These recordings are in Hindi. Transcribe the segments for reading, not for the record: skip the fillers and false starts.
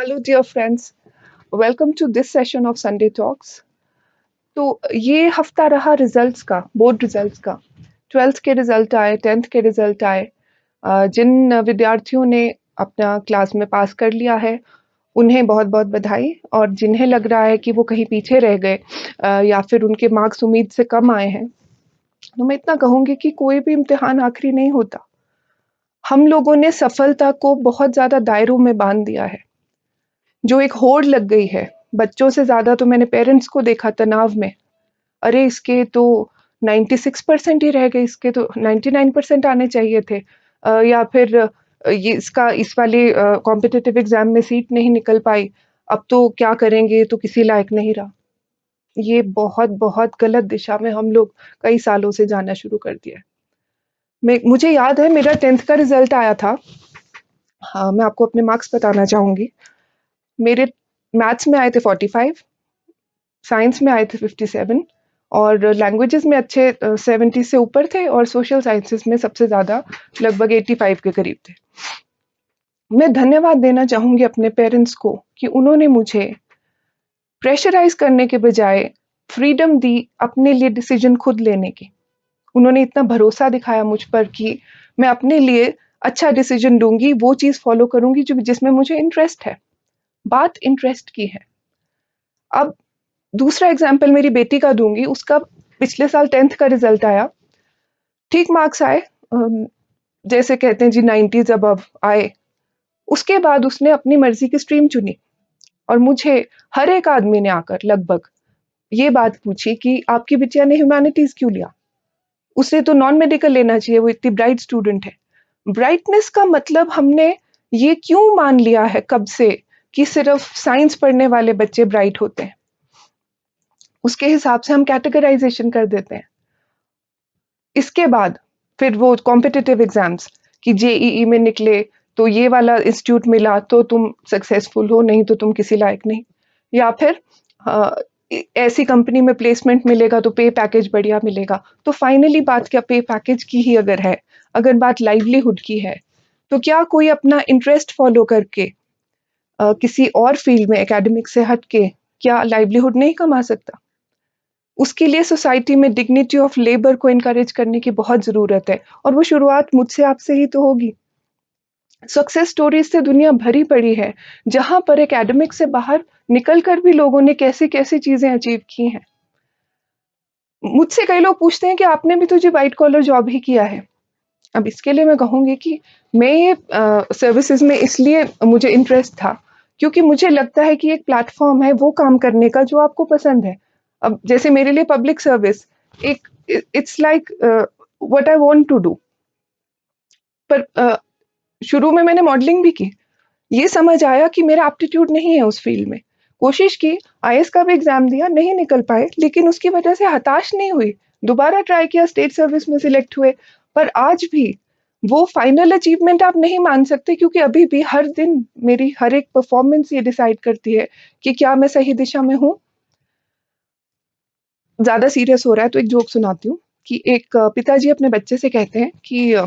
Hello, dear friends. Welcome to this session of Sunday Talks. तो ये हफ्ता रहा रिजल्ट्स का, बोर्ड रिजल्ट्स का। 12th के रिजल्ट आए, 10th के रिजल्ट आए। जिन विद्यार्थियों ने अपना क्लास में पास कर लिया है, उन्हें बहुत बहुत बधाई। और जिन्हें लग रहा है कि वो कहीं पीछे रह गए या फिर उनके मार्क्स उम्मीद से कम आए हैं, तो मैं इतना कहूँगी कि कोई भी इम्तिहान आखिरी नहीं होता। हम लोगों ने सफलता को बहुत ज़्यादा दायरों में बांध दिया है। जो एक होड़ लग गई है, बच्चों से ज़्यादा तो मैंने पेरेंट्स को देखा तनाव में। अरे इसके तो 96% ही रह गए, इसके तो 99% आने चाहिए थे। या फिर ये इसका इस वाले कॉम्पिटिटिव एग्जाम में सीट नहीं निकल पाई, अब तो क्या करेंगे, तो किसी लायक नहीं रहा। ये बहुत बहुत गलत दिशा में हम लोग कई सालों से जाना शुरू कर दिया है। मुझे याद है मेरा 10th का रिजल्ट आया था। हाँ, मैं आपको अपने मार्क्स बताना चाहूंगी। मेरे मैथ्स में आए थे 45, साइंस में आए थे 57 और लैंग्वेजेस में अच्छे 70 से ऊपर थे और सोशल साइंसेस में सबसे ज़्यादा लगभग 85 के करीब थे। मैं धन्यवाद देना चाहूँगी अपने पेरेंट्स को कि उन्होंने मुझे प्रेशराइज करने के बजाय फ्रीडम दी अपने लिए डिसीजन खुद लेने की। उन्होंने इतना भरोसा दिखाया मुझ पर कि मैं अपने लिए अच्छा डिसीजन लूँगी, वो चीज़ फॉलो करूँगी जो जिसमें मुझे इंटरेस्ट है। बात इंटरेस्ट की है। अब दूसरा एग्जाम्पल मेरी बेटी का दूंगी। उसका पिछले साल 10th का रिजल्ट आया, ठीक मार्क्स आए, जैसे कहते हैं जी 90s अबव आए। उसके बाद उसने अपनी मर्जी की स्ट्रीम चुनी और मुझे हर एक आदमी ने आकर लगभग ये बात पूछी कि आपकी बिटिया ने ह्यूमैनिटीज क्यों लिया, उसे तो नॉन मेडिकल लेना चाहिए, वो इतनी ब्राइट स्टूडेंट है। ब्राइटनेस का मतलब हमने ये क्यों मान लिया है कब से कि सिर्फ साइंस पढ़ने वाले बच्चे ब्राइट होते हैं, उसके हिसाब से हम कैटेगराइजेशन कर देते हैं। इसके बाद फिर वो कॉम्पिटिटिव एग्जाम्स कि जेईई में निकले तो ये वाला इंस्टीट्यूट मिला तो तुम सक्सेसफुल हो, नहीं तो तुम किसी लायक नहीं। या फिर ऐसी कंपनी में प्लेसमेंट मिलेगा तो पे पैकेज बढ़िया मिलेगा। तो फाइनली बात क्या पे पैकेज की ही अगर है, अगर बात लाइवलीहुड की है, तो क्या कोई अपना इंटरेस्ट फॉलो करके किसी और फील्ड में एकेडमिक से हट के क्या लाइवलीहुड नहीं कमा सकता? उसके लिए सोसाइटी में डिग्निटी ऑफ लेबर को इनकरेज करने की बहुत ज़रूरत है और वो शुरुआत मुझसे आपसे ही तो होगी। सक्सेस स्टोरीज से दुनिया भरी पड़ी है, जहां पर एकेडमिक से बाहर निकलकर भी लोगों ने कैसी कैसी चीजें अचीव की हैं। मुझसे कई लोग पूछते हैं कि आपने भी तो जी वाइट कॉलर जॉब ही किया है। अब इसके लिए मैं कहूँगी कि मैं ये सर्विसेज में इसलिए मुझे इंटरेस्ट था क्योंकि मुझे लगता है कि एक प्लेटफॉर्म है वो काम करने का जो आपको पसंद है। अब जैसे मेरे लिए पब्लिक सर्विस एक it's like what I want to do. पर शुरू में मैंने मॉडलिंग भी की, ये समझ आया कि मेरा एप्टीट्यूड नहीं है उस फील्ड में। कोशिश की, आईएएस का भी एग्जाम दिया, नहीं निकल पाए, लेकिन उसकी वजह से हताश नहीं हुई। दोबारा ट्राई किया, स्टेट सर्विस में सिलेक्ट हुए। पर आज भी वो फाइनल अचीवमेंट आप नहीं मान सकते क्योंकि अभी भी हर दिन मेरी हर एक परफॉर्मेंस ये डिसाइड करती है कि क्या मैं सही दिशा में हूँ। ज्यादा सीरियस हो रहा है तो एक जोक सुनाती हूँ कि एक पिताजी अपने बच्चे से कहते हैं कि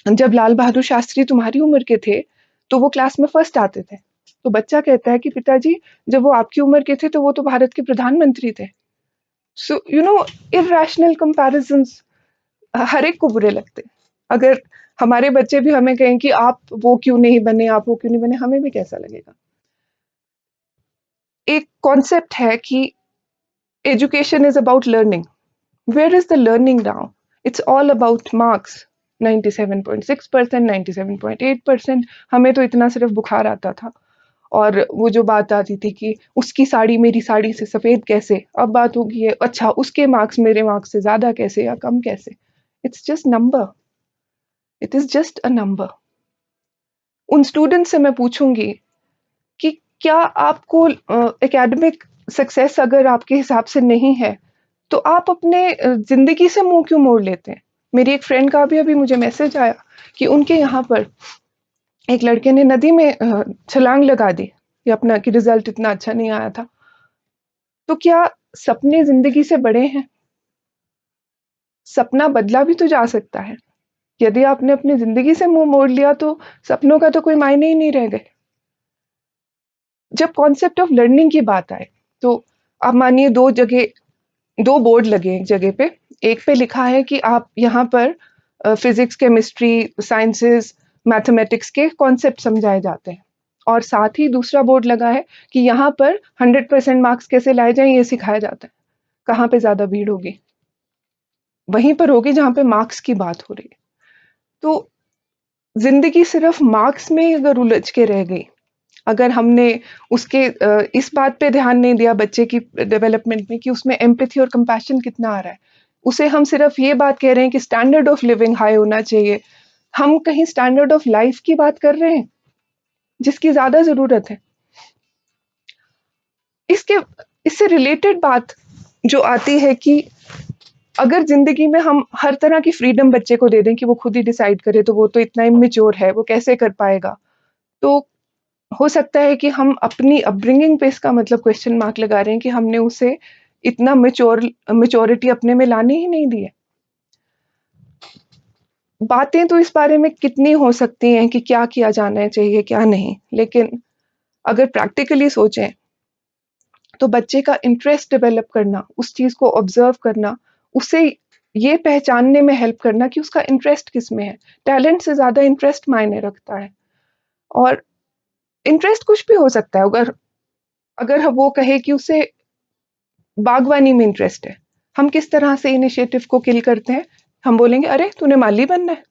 जब लाल बहादुर शास्त्री तुम्हारी उम्र के थे तो वो क्लास में फर्स्ट आते थे। तो बच्चा कहता है कि पिताजी, जब वो आपकी उम्र के थे तो वो तो भारत के प्रधानमंत्री थे। So you know, irrational comparisons हर एक को बुरे लगते हैं। अगर हमारे बच्चे भी हमें कहें कि आप वो क्यों नहीं बने, आप वो क्यों नहीं बने, हमें भी कैसा लगेगा। एक कॉन्सेप्ट है कि education is about learning. Where is the learning now? It's all about marks. 97.6%, 97.8%। हमें तो इतना सिर्फ बुखार आता था और वो जो बात आती थी कि उसकी साड़ी मेरी साड़ी से सफेद कैसे, अब बात होगी है अच्छा उसके मार्क्स मेरे मार्क्स से ज्यादा कैसे या कम कैसे। It's just number, it is just a number. उन स्टूडेंट से मैं पूछूंगी कि क्या आपको एकेडमिक सक्सेस अगर आपके हिसाब से नहीं है तो आप अपने जिंदगी से मुंह क्यों मोड़ लेते हैं? मेरी एक फ्रेंड का भी अभी मुझे मैसेज आया कि उनके यहाँ पर एक लड़के ने नदी में छलांग लगा दी कि अपना कि रिजल्ट इतना अच्छा नहीं आया था। तो क्या सपने जिंदगी से बड़े हैं? सपना बदला भी तो जा सकता है। यदि आपने अपनी जिंदगी से मुंह मोड़ लिया तो सपनों का तो कोई मायने ही नहीं रह गए। जब कॉन्सेप्ट ऑफ लर्निंग की बात आए, तो आप मानिए दो बोर्ड लगे एक जगह पे। एक पे लिखा है कि आप यहाँ पर फिजिक्स, केमिस्ट्री, साइंसेस, मैथमेटिक्स के कॉन्सेप्ट समझाए जाते हैं, और साथ ही दूसरा बोर्ड लगा है कि यहाँ पर 100% मार्क्स कैसे लाए जाएं ये सिखाया जाता है। कहाँ पे ज्यादा भीड़ होगी? वहीं पर होगी जहाँ पे मार्क्स की बात हो रही है। तो जिंदगी सिर्फ मार्क्स में ही अगर उलझ के रह गई, अगर हमने उसके इस बात पे ध्यान नहीं दिया बच्चे की डेवलपमेंट में कि उसमें एम्पैथी और कंपैशन कितना आ रहा है, उसे हम सिर्फ ये बात कह रहे हैं कि स्टैंडर्ड ऑफ लिविंग हाई होना चाहिए, हम कहीं स्टैंडर्ड ऑफ लाइफ की बात कर रहे हैं जिसकी ज्यादा जरूरत है। इसके इससे रिलेटेड बात जो आती है कि अगर जिंदगी में हम हर तरह की फ्रीडम बच्चे को दे दें कि वो खुद ही डिसाइड करे, तो वो तो इतना इमेच्योर है, वो कैसे कर पाएगा? तो हो सकता है कि हम अपनी अपब्रिंगिंग पे इसका मतलब क्वेश्चन मार्क लगा रहे हैं कि हमने उसे इतना मेच्योरिटी अपने में लाने ही नहीं दी है। बातें तो इस बारे में कितनी हो सकती हैं कि क्या किया जाना चाहिए क्या नहीं, लेकिन अगर प्रैक्टिकली सोचें तो बच्चे का इंटरेस्ट डेवलप करना, उस चीज को ऑब्जर्व करना, उसे ये पहचानने में हेल्प करना कि उसका इंटरेस्ट किस में है। टैलेंट से ज्यादा इंटरेस्ट मायने रखता है। और इंटरेस्ट कुछ भी हो सकता है। अगर अगर वो कहे कि उसे बागवानी में इंटरेस्ट है, हम किस तरह से इनिशिएटिव को किल करते हैं? हम बोलेंगे अरे तूने माली बनना है।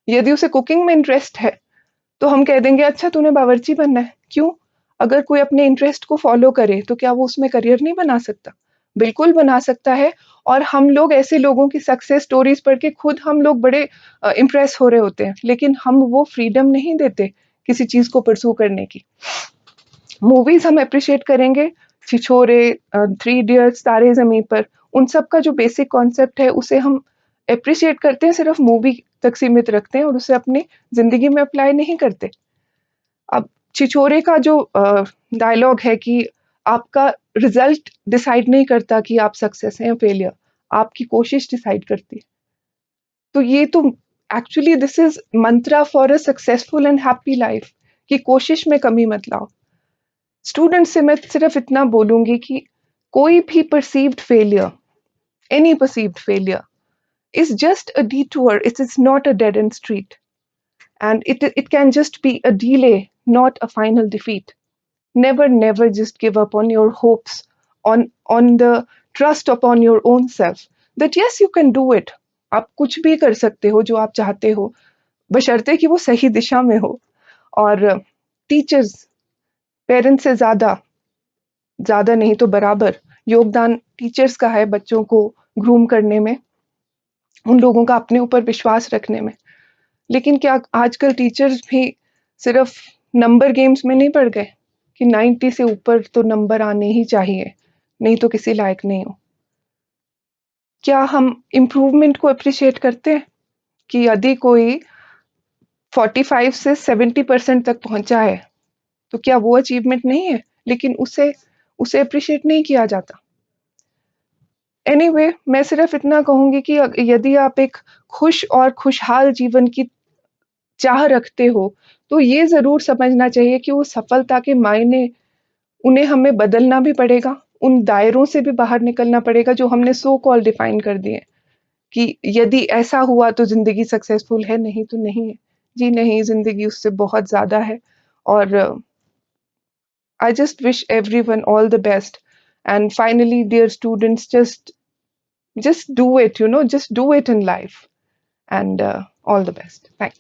यदि उसे कुकिंग में इंटरेस्ट है तो हम कह देंगे अच्छा तूने बावर्ची बनना है। क्यों? अगर कोई अपने इंटरेस्ट को फॉलो करे तो क्या वो उसमें करियर नहीं बना सकता? बिल्कुल बना सकता है। और हम लोग ऐसे लोगों की सक्सेस स्टोरीज पढ़ के खुद हम लोग बड़े इम्प्रेस हो रहे होते हैं, लेकिन हम वो फ्रीडम नहीं देते किसी चीज को परसू करने की। मूवीज हम अप्रिशिएट करेंगे, छिछोरे, थ्री इडियट्स, तारे जमीन पर, उन सब का जो बेसिक कॉन्सेप्ट है उसे हम अप्रिशिएट करते हैं, सिर्फ मूवी तक सीमित रखते हैं और उसे अपनी जिंदगी में अप्लाई नहीं करते। अब छिछोरे का जो डायलॉग है कि आपका रिजल्ट डिसाइड नहीं करता कि आप सक्सेस हैं या फेलियर, आपकी कोशिश डिसाइड करती है। तो ये तो actually this is Mantra for a successful and happy life, कि कोशिश में कमी मत लाओ। स्टूडेंट से मैं सिर्फ इतना बोलूंगी कि कोई भी perceived failure, any perceived failure is just a detour, it is not a dead end street, and it can just be a delay, not a final defeat. Never just give up on your hopes, on the trust upon your own self, that yes you can do it. आप कुछ भी कर सकते हो जो आप चाहते हो, बशर्ते कि वो सही दिशा में हो। और टीचर्स, पेरेंट्स से ज्यादा नहीं तो बराबर योगदान टीचर्स का है बच्चों को ग्रूम करने में, उन लोगों का अपने ऊपर विश्वास रखने में। लेकिन क्या आजकल टीचर्स भी सिर्फ नंबर गेम्स में नहीं पड़ गए कि 90 से ऊपर तो नंबर आने ही चाहिए, नहीं तो किसी लायक नहीं हो? क्या हम इम्प्रूवमेंट को अप्रिशिएट करते हैं कि यदि कोई 45 से 70% तक पहुंचा है तो क्या वो अचीवमेंट नहीं है? लेकिन उसे उसे अप्रिशिएट नहीं किया जाता। एनीवे, मैं सिर्फ इतना कहूंगी कि यदि आप एक खुश और खुशहाल जीवन की चाह रखते हो तो ये जरूर समझना चाहिए कि वो सफलता के मायने, उन्हें हमें बदलना भी पड़ेगा, उन दायरों से भी बाहर निकलना पड़ेगा जो हमने सो कॉल डिफाइन कर दिए कि यदि ऐसा हुआ तो जिंदगी सक्सेसफुल है, नहीं तो नहीं है। जी नहीं, जिंदगी उससे बहुत ज्यादा है। और I just wish everyone all the best. And finally dear students, just do it, just do it in life, and all the best. Thanks.